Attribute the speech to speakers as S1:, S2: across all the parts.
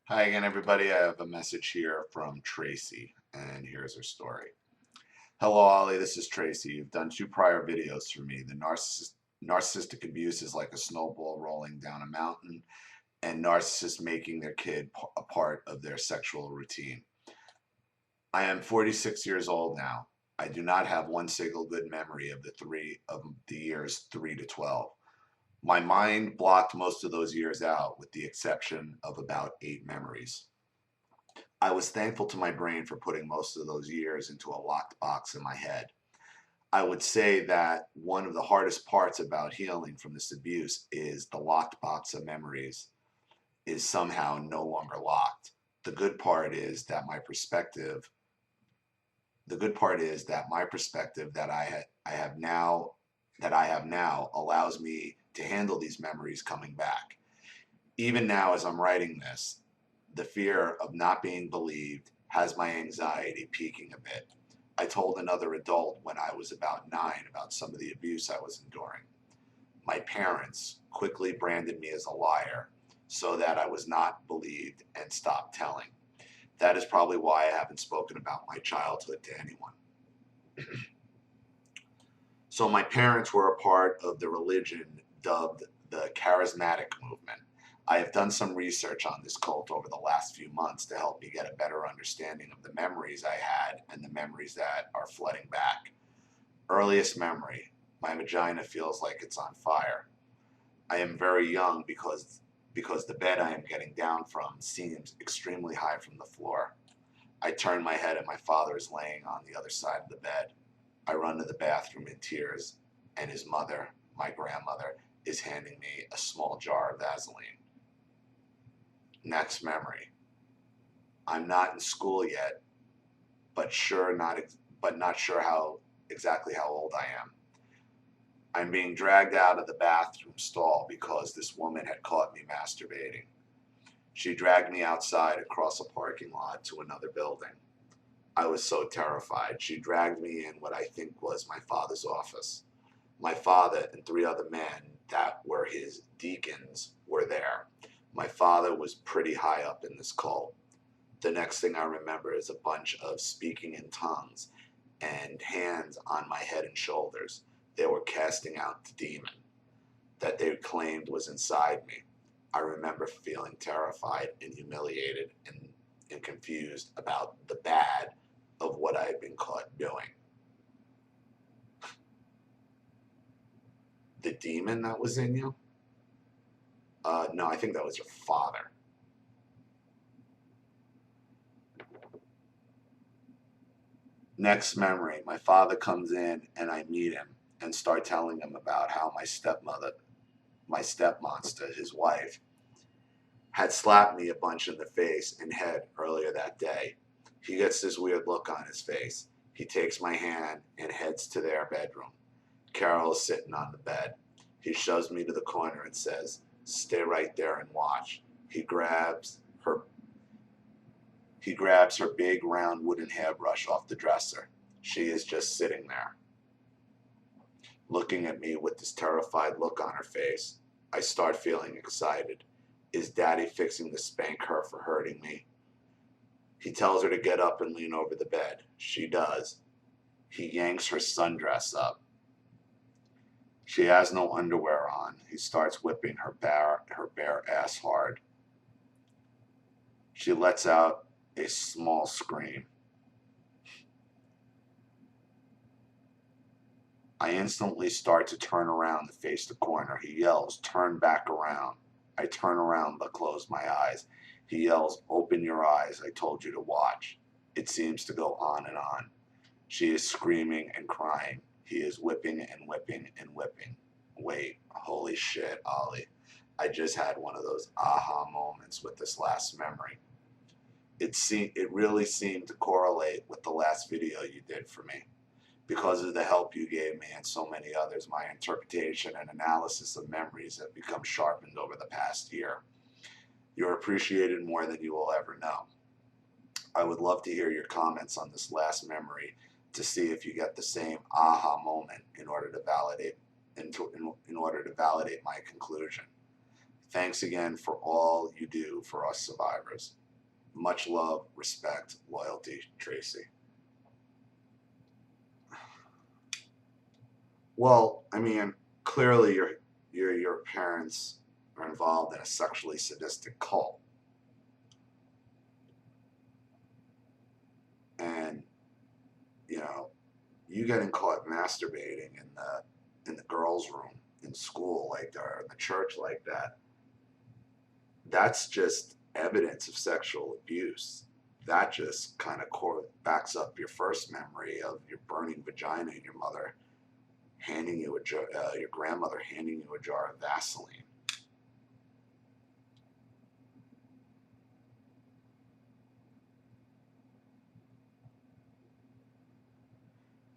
S1: Hi again, everybody. I have a message here from Tracy, and here's her story. Hello, Ollie. This is Tracy. You've done 2 prior videos for me. The narcissistic abuse is like a snowball rolling down a mountain, and narcissists making their kid a part of their sexual routine. I am 46 years old now. I do not have one single good memory of the years 3 to 12. My mind blocked most of those years out, with the exception of about 8 memories. I was thankful to my brain for putting most of those years into a locked box in my head. I would say that one of the hardest parts about healing from this abuse is the locked box of memories is somehow no longer locked. The good part is that my perspective that I have now allows me to handle these memories coming back. Even now, as I'm writing this, the fear of not being believed has my anxiety peaking a bit. I told another adult when I was about 9 about some of the abuse I was enduring. My parents quickly branded me as a liar so that I was not believed and stopped telling. That is probably why I haven't spoken about my childhood to anyone. So, my parents were a part of the religion dubbed the Charismatic movement. I have done some research on this cult over the last few months to help me get a better understanding of the memories I had and the memories that are flooding back. Earliest memory: my vagina feels like it's on fire. I am very young because the bed I am getting down from seems extremely high from the floor. I turn my head and my father is laying on the other side of the bed. I run to the bathroom in tears, and his mother, my grandmother, is handing me a small jar of Vaseline. Next memory: I'm not in school yet, but not sure how exactly how old I am. I'm being dragged out of the bathroom stall because this woman had caught me masturbating. She dragged me outside across a parking lot to another building. I was so terrified. She dragged me in what I think was my father's office. My father and 3 other men that were his deacons were there. My father was pretty high up in this cult. The next thing I remember is a bunch of speaking in tongues and hands on my head and shoulders. They were casting out the demon that they claimed was inside me. I remember feeling terrified and humiliated and confused about the bad of what I had been caught doing. The demon that was in you? No, I think that was your father. Next memory: my father comes in and I meet him and start telling him about how my stepmonster, his wife, had slapped me a bunch in the face and head earlier that day. He gets this weird look on his face. He takes my hand and heads to their bedroom. Carol is sitting on the bed. He shoves me to the corner and says, "Stay right there and watch." He grabs her big round wooden hairbrush off the dresser. She is just sitting there, looking at me with this terrified look on her face. I start feeling excited. Is Daddy fixing to spank her for hurting me? He tells her to get up and lean over the bed. She does. He yanks her sundress up. She has no underwear on. He starts whipping her bare ass hard. She lets out a small scream. I instantly start to turn around to face the corner. He yells, "Turn back around." I turn around but close my eyes. He yells, "Open your eyes. I told you to watch." It seems to go on and on. She is screaming and crying. He is whipping and whipping and whipping. Wait, holy shit, Ollie. I just had one of those aha moments with this last memory. It really seemed to correlate with the last video you did for me. Because of the help you gave me and so many others, my interpretation and analysis of memories have become sharpened over the past year. You're appreciated more than you will ever know. I would love to hear your comments on this last memory to see if you get the same aha moment in order to validate my conclusion. Thanks again for all you do for us survivors. Much love, respect, loyalty, Tracy. Well, I mean, clearly your parents are involved in a sexually sadistic cult. And, you know, you getting caught masturbating in the girls' room in school like that, or in the church like that, that's just evidence of sexual abuse. That just kind of backs up your first memory of your burning vagina and your mother handing you a jar, your grandmother handing you a jar of Vaseline.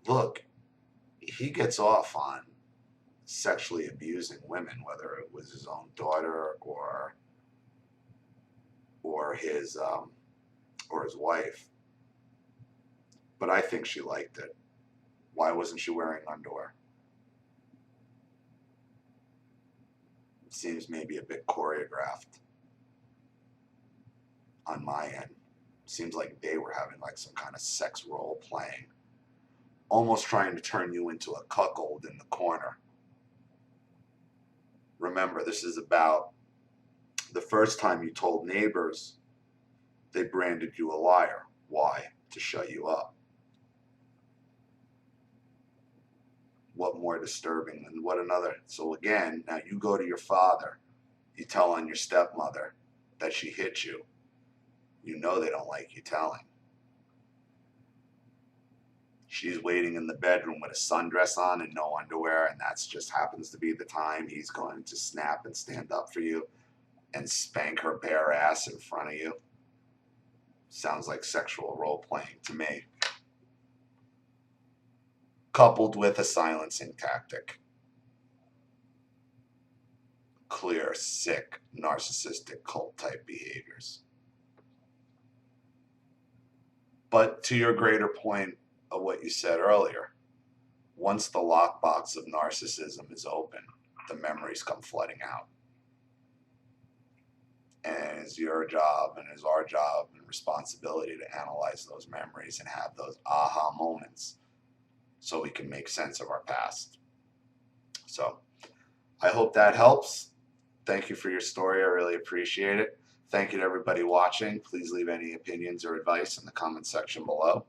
S1: Look, he gets off on sexually abusing women, whether it was his own daughter or his wife. But I think she liked it. Why wasn't she wearing underwear? It seems maybe a bit choreographed on my end. Seems like they were having like some kind of sex role playing, almost trying to turn you into a cuckold in the corner. Remember, this is about the first time you told neighbors, they branded you a liar. Why? To shut you up. What more disturbing than what another? So again, now you go to your father, you tell on your stepmother that she hit you. You know they don't like you telling. She's waiting in the bedroom with a sundress on and no underwear, and that's just happens to be the time he's going to snap and stand up for you and spank her bare ass in front of you. Sounds like sexual role playing to me. Coupled with a silencing tactic. Clear, sick, narcissistic cult type behaviors. But to your greater point of what you said earlier, once the lockbox of narcissism is open, the memories come flooding out. And it's your job and it's our job and responsibility to analyze those memories and have those aha moments so we can make sense of our past. So I hope that helps. Thank you for your story. I really appreciate it. Thank you to everybody watching. Please leave any opinions or advice in the comment section below.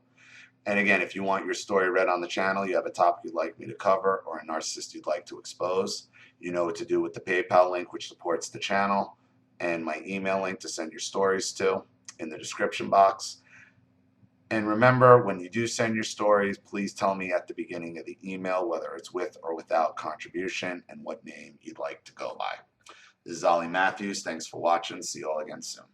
S1: And again, if you want your story read on the channel, you have a topic you'd like me to cover or a narcissist you'd like to expose, you know what to do with the PayPal link, which supports the channel, and my email link to send your stories to in the description box. And remember, when you do send your stories, please tell me at the beginning of the email whether it's with or without contribution and what name you'd like to go by. This is Ollie Matthews. Thanks for watching. See you all again soon.